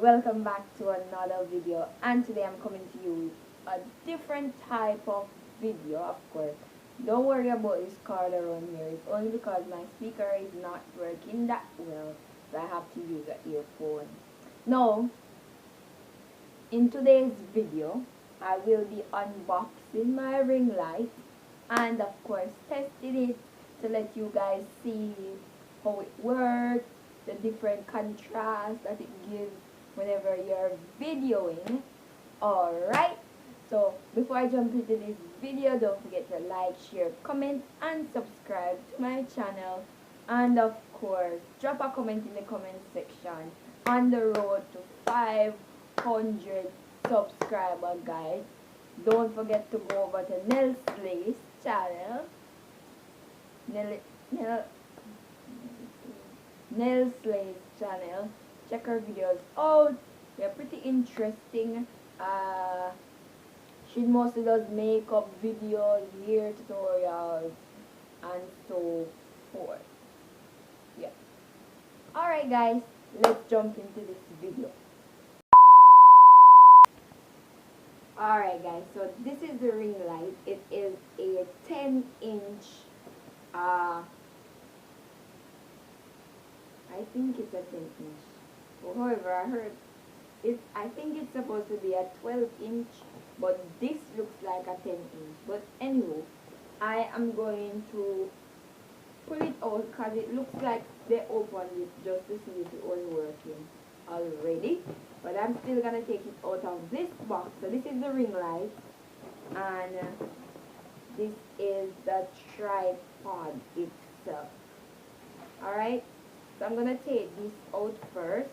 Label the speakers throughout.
Speaker 1: welcome back to another video, and today I'm coming to you with a different type of video. Of course, don't worry about this card around here. It's only because my speaker is not working that well, so I have to use an earphone. Now, in today's video, I will be unboxing my ring light and of course testing it to let you guys see how it works, the different contrast that it gives whenever you're videoing. Alright, so before I jump into this video, don't forget to like, share, comment, and subscribe to my channel. And of course, drop a comment in the comment section on the road to 500 subscribers, guys. Don't forget to go over to Nell Slay's channel. Nell Slay's channel. Check her videos out. They're pretty interesting. She mostly does makeup videos, hair tutorials, and so forth. Yeah. Alright guys, let's jump into this video. Alright guys, so this is the ring light. It is a 10-inch, I think it's a 10-inch. However, I think it's supposed to be a 12-inch, but this looks like a 10-inch. But anyway, I am going to pull it out because it looks like they opened it just to see if it was working already. But I'm still gonna take it out of this box. So this is the ring light, and this is the tripod itself. Alright, so I'm gonna take this out first.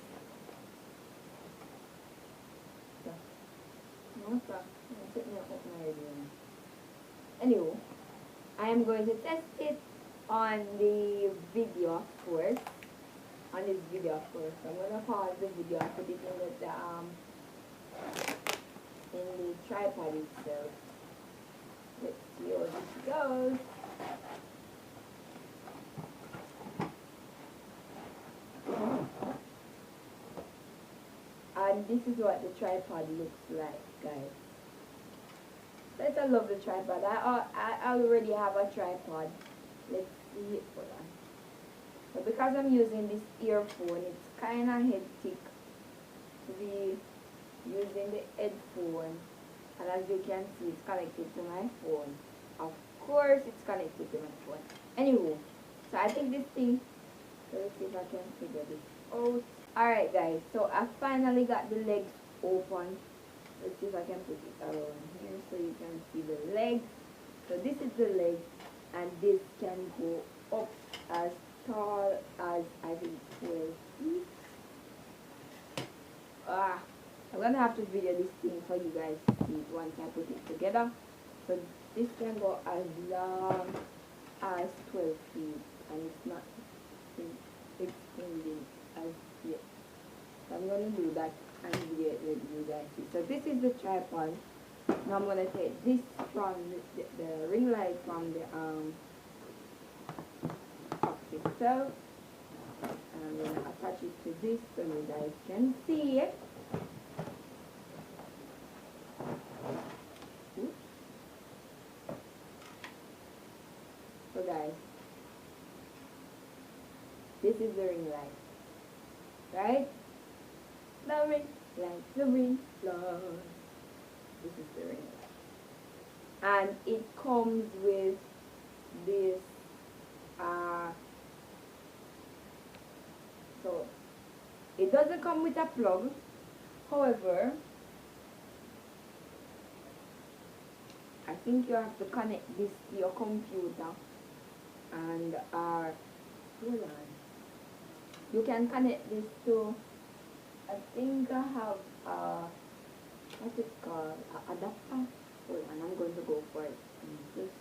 Speaker 1: Anyway, I am going to test it on the video, of course. On this video, of course. So I'm gonna pause the video and put it in the tripod itself. Let's see how this goes. And this is what the tripod looks like, guys. Let's love the tripod. I already have a tripod. Let's see. Hold on. So because I'm using this earphone, it's kind of hectic to be using the headphone. And as you can see, it's connected to my phone. Of course, it's connected to my phone. Anyway, so I think this thing. So let's see if I can figure this out. Alright guys, so I finally got the legs open. Let's see if I can put it around here so you can see the legs. So this is the leg, and this can go up as tall as I think 12 feet. I'm gonna have to video this thing for you guys to see it once I put it together. So this can go as long as 12 feet, and it's not extending as yet. So I'm gonna do that and video it with you guys see. So this is the tripod. Now I'm gonna take this from the ring light from the box itself, and I'm gonna attach it to this so you guys can see it. Oops. So guys, this is the ring light, right? The ring light, the ring light. This is the ring light, and it comes with this. So it doesn't come with a plug. However, I think you have to connect this to your computer, and hold on. You can connect this to, I think I have what's it called? Adapter? Hold on, I'm going to go for it. Just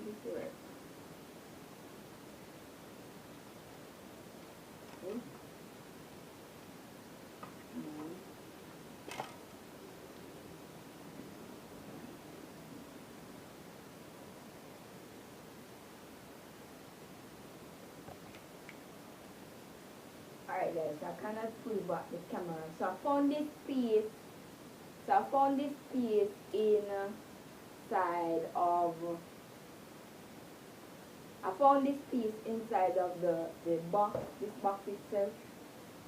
Speaker 1: this works. Okay. Alright guys, I cannot pull back the camera. So I found this piece. So I found this piece inside of I found this piece inside of the box, this box itself,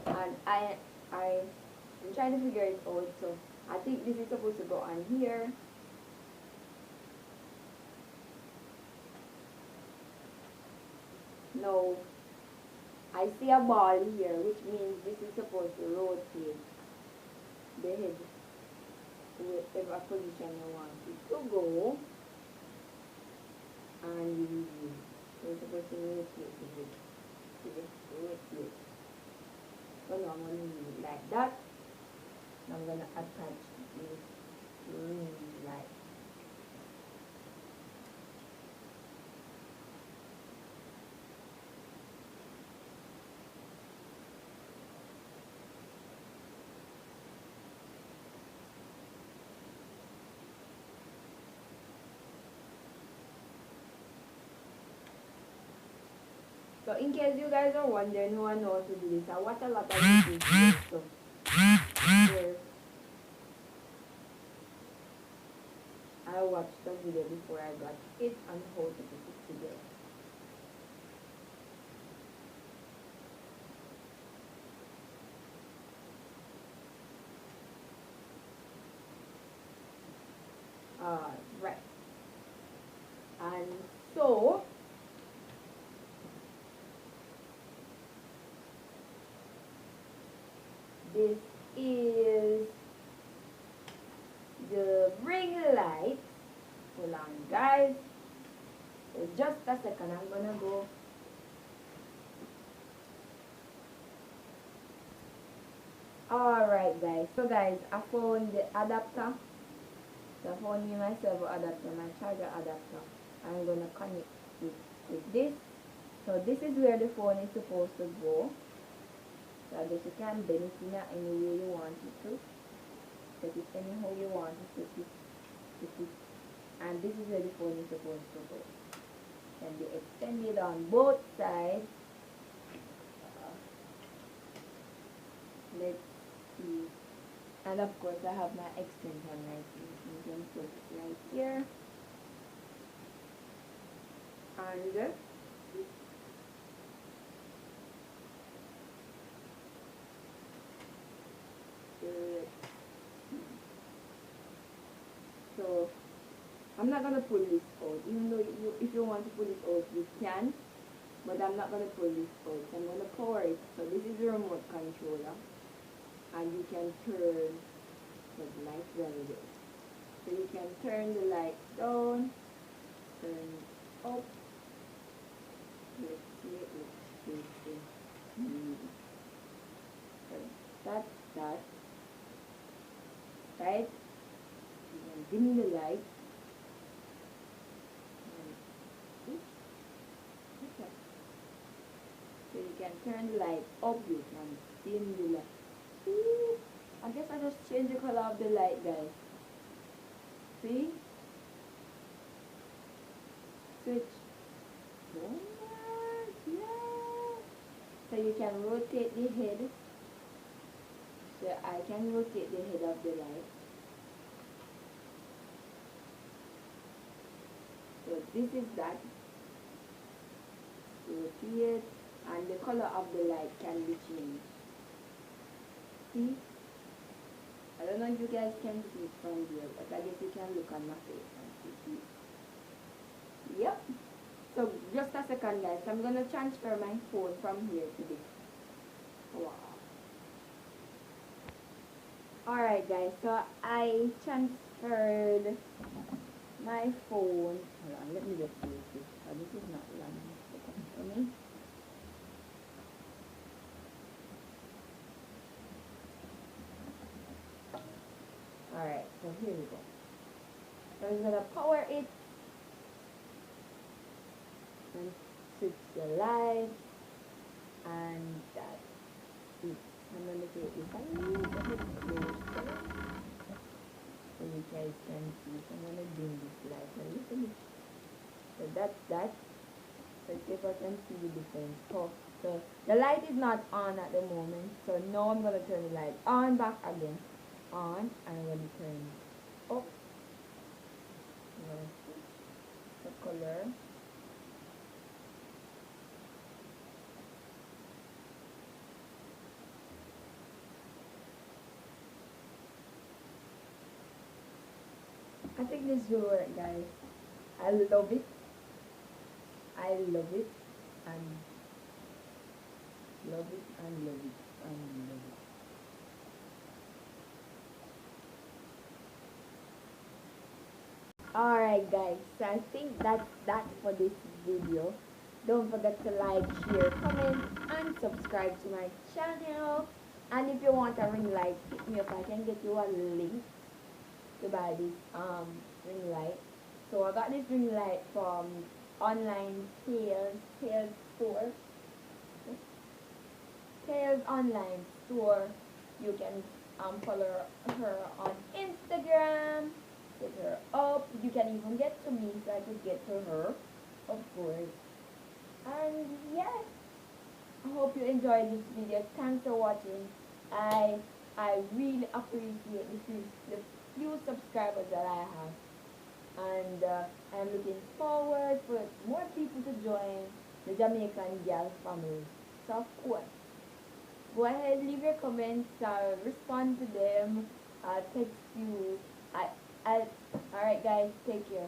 Speaker 1: and I'm trying to figure it out. So I think this is supposed to go on here. No, I see a ball here, which means this is supposed to rotate the head to whatever position you want it to go, and you're supposed to rotate the head. Rotate. So now I'm going to leave it like that. Now I'm going to attach this ring light. So in case you guys are wondering who I know how to do this, I watch a lot of YouTube videos. So here, I watched the video before I got it on how to put it together. Right. And so this is the ring light. Hold on guys. So just a second, I'm gonna go. Alright guys, so guys, I found the adapter. So I found me myself an adapter, my charger adapter. I'm gonna connect it with this. So this is where the phone is supposed to go. So I guess you can bend it in any way you want it to. Set it anyhow you want it to fit it. And this is where the phone is supposed to go. Can be extended on both sides. Let's see. And of course I have my extension right here. You can put it right here. And so I'm not gonna pull this out, even though if you want to pull it out you can, but I'm not gonna pull this out. I'm gonna power it. So this is the remote controller, and you can turn the light very good. So you can turn the light down, turn it up. Let's see, let's see. That's that. Right? You can dim the light. So you can turn the light up, you can dim the light. Ooh, I guess I just changed the color of the light, guys. See? Switch. Yeah. So you can rotate the head. So I can rotate the head of the light. So this is that. Rotate, and the color of the light can be changed. See? I don't know if you guys can see it from here, but I guess you can look on my face and see. Yep. So just a second guys, I'm gonna transfer my phone from here to this. Wow. Alright guys, so I transferred my phone. Hold on, let me just use this. Oh, this is not long for me. Alright, so here we go. So I'm gonna power it and switch the light, and that's it. I'm gonna take this a little bit closer so you guys can see. So I'm gonna dim this light a little bit. So that's that. Let's see if I can see the difference. Oh, so the light is not on at the moment. So now I'm gonna turn the light on back again. On, and I'm gonna turn it up. I'm gonna switch the color. I think this will work, guys. I love it. I love it. And love it and love it and love it. Alright guys, so I think that's that for this video. Don't forget to like, share, comment, and subscribe to my channel. And if you want a ring light, hit me up. I can get you a link to buy this ring light. So I got this ring light from online Tails store. Tails online store. You can follow her on Instagram. Hit her up. You can even get to me so I could get to her, of course. And yes, I hope you enjoyed this video. Thanks for watching. I really appreciate the few subscribers that I have, and I'm looking forward for more people to join the Jamaican Gal family. So of course, go ahead, leave your comments, respond to them, text you. I, alright guys, take care.